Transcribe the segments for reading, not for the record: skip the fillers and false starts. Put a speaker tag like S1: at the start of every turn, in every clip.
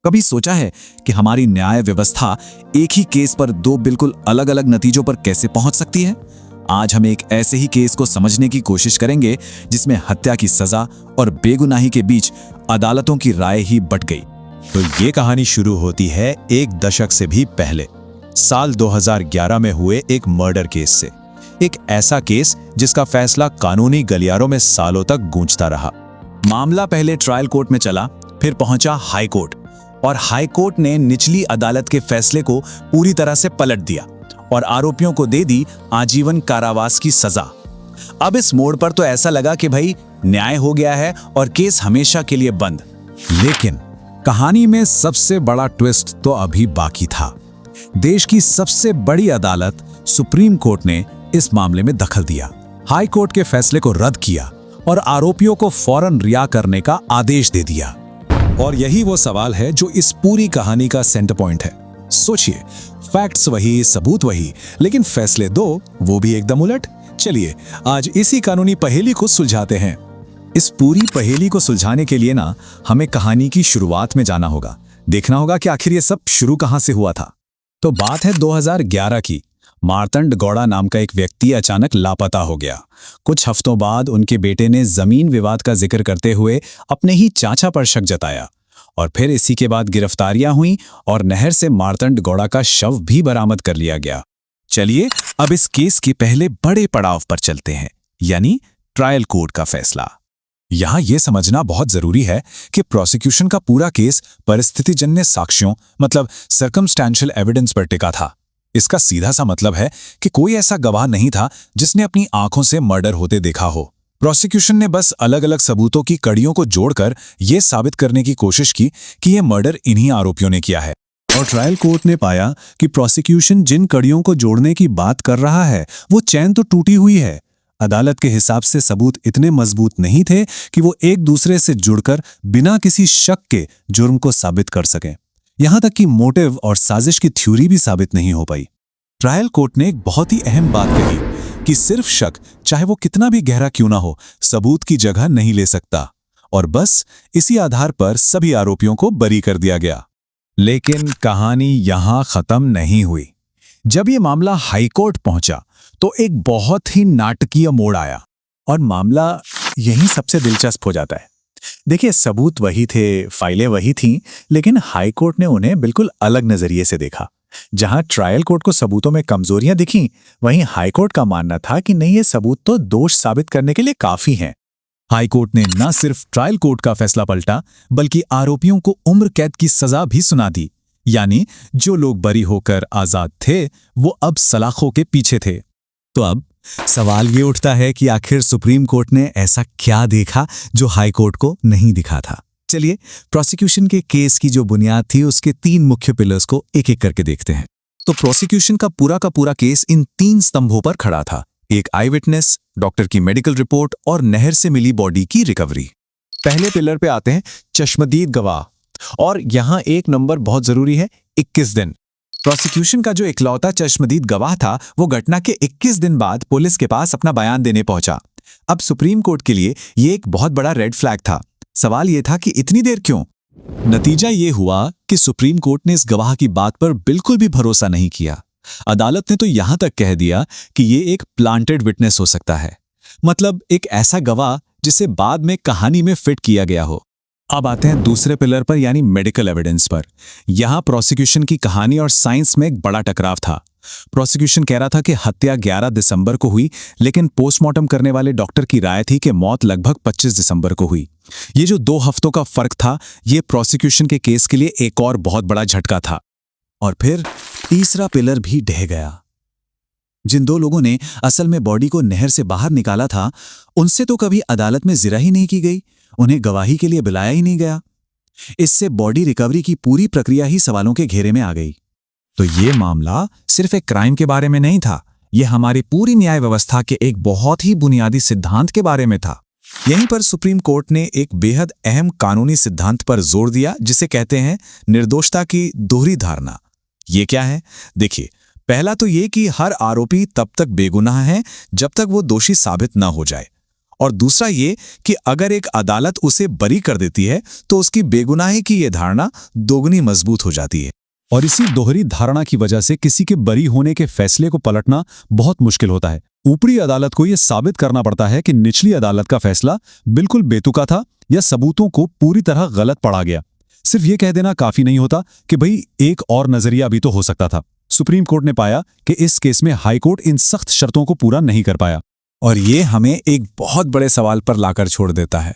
S1: कभी सोचा है कि हमारी न्याय व्यवस्था एक ही केस पर दो बिल्कुल अलग अलग नतीजों पर कैसे पहुंच सकती है? आज हम एक ऐसे ही केस को समझने की कोशिश करेंगे जिसमें हत्या की सजा और बेगुनाही के बीच अदालतों की राय ही बट गई।
S2: तो ये कहानी शुरू होती है एक दशक से भी पहले, साल 2011 में हुए एक मर्डर केस से। एक ऐसा केस जिसका फैसला कानूनी गलियारों में सालों तक गूंजता रहा।
S1: मामला पहले ट्रायल कोर्ट में चला, फिर पहुंचा हाई कोर्ट, और हाई कोर्ट ने निचली अदालत के फैसले को पूरी तरह से पलट दिया और आरोपियों को दे दी आजीवन कारावास की सजा। अब इस मोड़ पर तो ऐसा लगा कि भाई न्याय हो गया है और केस हमेशा के लिए बंद।
S3: लेकिन कहानी में सबसे बड़ा ट्विस्ट तो अभी बाकी था। देश की सबसे बड़ी अदालत सुप्रीम कोर्ट ने इस मामले में दखल दिया, हाई कोर्ट के फैसले को रद्द किया और आरोपियों को फौरन रिहा करने का आदेश दे दिया।
S2: और यही वो सवाल है जो इस पूरी कहानी का सेंटर पॉइंट है। सोचिए, फैक्ट्स वही, सबूत वही, लेकिन फैसले दो, वो भी एकदम उलट। चलिए आज इसी कानूनी पहेली को सुलझाते हैं।
S3: इस पूरी पहेली को सुलझाने के लिए ना हमें कहानी की शुरुआत में जाना होगा, देखना होगा कि आखिर ये सब शुरू कहां से हुआ था। तो बात है 2011 की। मार्तंड गौड़ा नाम का एक व्यक्ति अचानक लापता हो गया। कुछ हफ्तों बाद उनके बेटे ने जमीन विवाद का जिक्र करते हुए अपने ही चाचा पर शक जताया, और फिर इसी के बाद गिरफ्तारियां हुई और नहर से मार्तंड गौड़ा का शव भी बरामद कर लिया गया।
S1: चलिए अब इस केस के पहले बड़े पड़ाव पर चलते हैं, यानी ट्रायल कोर्ट का फैसला।
S3: यहां यह समझना बहुत जरूरी है कि प्रोसिक्यूशन का पूरा केस परिस्थितिजन्य साक्ष्यों मतलब सर्कमस्टेंशियल एविडेंस पर टिका था। इसका सीधा सा मतलब है कि कोई ऐसा गवाह नहीं था जिसने अपनी आंखों से मर्डर होते देखा हो। प्रोसिक्यूशन ने बस अलग अलग सबूतों की कड़ियों को जोड़कर यह साबित करने की कोशिश की कि यह मर्डर इन्हीं आरोपियों ने किया है।
S2: और ट्रायल कोर्ट ने पाया कि प्रोसिक्यूशन जिन कड़ियों को जोड़ने की बात कर रहा है वो चैन तो टूटी हुई है। अदालत के हिसाब से सबूत इतने मजबूत नहीं थे कि वो एक दूसरे से जुड़कर बिना किसी शक के जुर्म को साबित कर सकें। यहां तक कि मोटिव और साजिश की थ्योरी भी साबित नहीं हो पाई।
S3: ट्रायल कोर्ट ने एक बहुत ही अहम बात कही कि सिर्फ शक, चाहे वो कितना भी गहरा क्यों ना हो, सबूत की जगह नहीं ले सकता, और बस इसी आधार पर सभी आरोपियों को बरी कर दिया गया। लेकिन कहानी यहां खत्म नहीं हुई। जब ये मामला हाई कोर्ट पहुंचा तो एक बहुत ही नाटकीय मोड़ आया, और मामला यहीं सबसे दिलचस्प हो जाता है। देखिए, सबूत वही थे, फाइलें वही थीं, लेकिन हाई कोर्ट ने उन्हें बिल्कुल अलग नजरिए से देखा। जहां ट्रायल कोर्ट को सबूतों में कमजोरियां दिखीं, वहीं हाई कोर्ट का मानना था कि नहीं, ये सबूत तो दोष साबित करने के लिए काफी हैं। हाई कोर्ट ने न सिर्फ ट्रायल कोर्ट का फैसला पलटा, बल्कि आरोपियों को उम्र कैद की सजा भी सुना दी। यानी जो लोग बरी होकर आजाद थे, वो अब सलाखों के पीछे थे। तो अब सवाल ये उठता है कि आखिर सुप्रीम कोर्ट ने ऐसा क्या देखा जो हाई कोर्ट को नहीं दिखा था। चलिए प्रोसिक्यूशन के केस की जो बुनियाद थी उसके 3 मुख्य पिलर्स को एक एक करके देखते हैं। तो प्रोसिक्यूशन का पूरा केस इन 3 स्तंभों पर खड़ा था: एक आई विटनेस, डॉक्टर की मेडिकल रिपोर्ट और नहर से मिली बॉडी की रिकवरी। पहले पिलर पे आते हैं चश्मदीद गवाह, और यहां एक नंबर बहुत जरूरी है, 21 दिन। प्रोसिक्यूशन का जो इकलौता चश्मदीद गवाह था वो घटना के 21 दिन बाद पुलिस के पास अपना बयान देने पहुंचा। अब सुप्रीम कोर्ट के लिए ये एक बहुत बड़ा रेड फ्लैग था। सवाल ये था कि इतनी देर क्यों? नतीजा ये हुआ कि सुप्रीम कोर्ट ने इस गवाह की बात पर बिल्कुल भी भरोसा नहीं किया। अदालत ने तो यहां तक कह दिया कि ये एक प्लांटेड विटनेस हो सकता है, मतलब एक ऐसा गवाह जिसे बाद में कहानी में फिट किया गया हो। अब आते हैं दूसरे पिलर पर, यानी मेडिकल एविडेंस पर। यहां प्रोसिक्यूशन की कहानी और साइंस में एक बड़ा टकराव था। प्रोसिक्यूशन कह रहा था कि हत्या 11 दिसंबर को हुई, लेकिन पोस्टमार्टम करने वाले डॉक्टर की राय थी कि मौत लगभग 25 दिसंबर को हुई। ये जो 2 हफ्तों का फर्क था, ये प्रोसिक्यूशन के केस के लिए एक और बहुत बड़ा झटका था। और फिर तीसरा पिलर भी ढह गया। जिन 2 लोगों ने असल में बॉडी को नहर से बाहर निकाला था, उनसे तो कभी अदालत में जिरा ही नहीं की गई, उन्हें गवाही के लिए बुलाया ही नहीं गया। इससे बॉडी रिकवरी की पूरी प्रक्रिया ही सवालों के घेरे में आ गई। तो ये मामला सिर्फ एक क्राइम के बारे में नहीं था, ये हमारी पूरी न्याय व्यवस्था के एक बहुत ही बुनियादी सिद्धांत के बारे में था। यहीं पर सुप्रीम कोर्ट ने एक बेहद अहम कानूनी सिद्धांत पर जोर दिया, जिसे कहते हैं निर्दोषता की दोहरी धारणा। ये क्या है? देखिए, पहला तो ये कि हर आरोपी तब तक बेगुनाह है जब तक वो दोषी साबित ना हो जाए,
S1: और दूसरा ये कि अगर एक अदालत उसे बरी कर देती है तो उसकी बेगुनाही की ये धारणा दोगुनी मजबूत हो जाती है।
S2: और इसी दोहरी धारणा की वजह से किसी के बरी होने के फैसले को पलटना बहुत मुश्किल होता है। ऊपरी अदालत को यह साबित करना पड़ता है कि निचली अदालत का फैसला बिल्कुल बेतुका था या सबूतों को पूरी तरह गलत पढ़ा गया। सिर्फ ये कह देना काफी नहीं होता कि भाई एक और नजरिया भी तो हो सकता था। सुप्रीम कोर्ट ने पाया कि इस केस में हाई कोर्ट इन सख्त शर्तों को पूरा नहीं कर पाया।
S1: और ये हमें एक बहुत बड़े सवाल पर लाकर छोड़ देता है,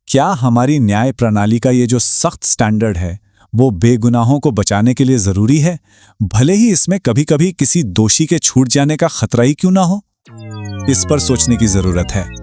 S1: क्या हमारी न्याय प्रणाली का ये जो सख्त स्टैंडर्ड है वो बेगुनाहों को बचाने के लिए जरूरी है, भले ही इसमें कभी कभी किसी दोषी के छूट जाने का खतरा ही क्यों ना हो? इस पर सोचने की जरूरत है।